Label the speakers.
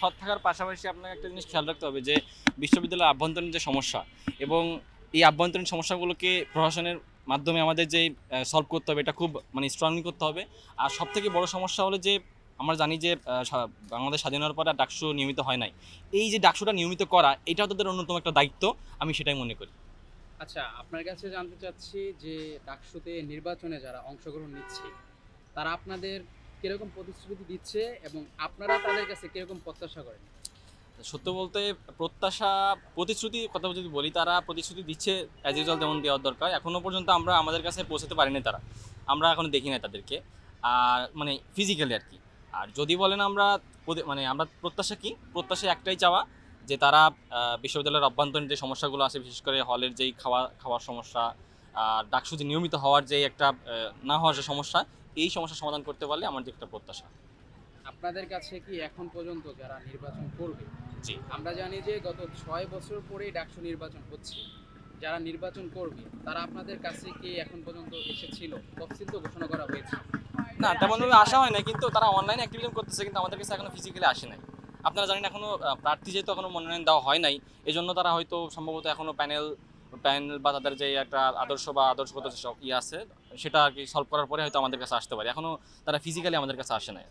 Speaker 1: সৎ থাকার পাশাপাশি আপনাকে একটা জিনিস খেয়াল রাখতে হবে যে বিশ্ববিদ্যালয়ের আভ্যন্তরীণ যে সমস্যা এবং এই আভ্যন্তরীণ সমস্যাগুলোকে প্রশাসনের মাধ্যমে আমাদের যে সলভ করতে হবে এটা খুব মানে স্ট্রংলি করতে হবে। আর সবথেকে বড় সমস্যা হলো যে আমরা জানি যে বাংলাদেশ স্বাধীন হওয়ার পরে আর ডাকসু নিয়মিত হয় নাই। এই যে ডাকসুটা নিয়মিত করা এটাও তাদের অন্যতম একটা দায়িত্ব, আমি সেটাই মনে করি।
Speaker 2: আচ্ছা, আপনার কাছে জানতে চাচ্ছি যে ডাকসুতে নির্বাচনে যারা অংশগ্রহণ নিচ্ছে তারা আপনাদের কিরকম প্রতিশ্রুতি দিচ্ছে এবং আপনারা তাদের কাছে কিরকম প্রত্যাশা করেন?
Speaker 1: সত্য বলতে প্রত্যাশা, প্রতিশ্রুতির কথা যদি বলি, তারা প্রতিশ্রুতি দিচ্ছে অ্যাজ ইউজুয়াল যেমন দেওয়ার দরকার। এখনও পর্যন্ত আমরা আমাদের কাছে পৌঁছাতে পারিনি তারা। আমরা এখনো দেখি নাই তাদেরকে। আর মানে ফিজিক্যালি আরকি। আর যদি বলেন আমরা মানে আমরা প্রত্যাশা কি? প্রত্যাশা একটাই চাওয়া যে তারা বিশ্ববিদ্যালয়ের অভ্যন্তরীণ যে সমস্যাগুলো আছে, বিশেষ করে হলের যেই খাওয়ার সমস্যা, আর ডাকসু যে নিয়মিত হওয়ার যে একটা না হওয়ার যে সমস্যা, এই সমস্যার সমাধান করতে পারলে আমার যে একটা প্রত্যাশা।
Speaker 2: আপনাদের কাছে কি এখন পর্যন্ত যারা নির্বাচন করবে,
Speaker 1: জি।
Speaker 2: আমরা জানি যে গত ৬ বছর পরেই ডাকসু নির্বাচন হচ্ছে। যারা নির্বাচন করবে তারা আপনাদের কাছে কি এখন পর্যন্ত এসেছিল? তফসিল তো ঘোষণা করা হয়েছে।
Speaker 1: না, তেমনভাবে আসা হয় নাই, কিন্তু তারা অনলাইনে অ্যাক্টিভিজম করতেছে, কিন্তু আমাদের কাছে এখনো ফিজিক্যালি আসে নাই। আপনারা জানেন এখনো প্রার্থী যেহেতু এখনো মনোনয়ন দেওয়া হয় নাই, এজন্য তারা হয়তো সম্ভবত এখনো প্যানেল প্যানেল বা তাদের যে একটা আদর্শ বা আদর্শগত যে সব আছে সেটা আর কি সলভ করার পরে হয়তো আমাদের কাছে আসতে পারে। এখনো তারা ফিজিক্যালি আমাদের কাছে আসে নাই।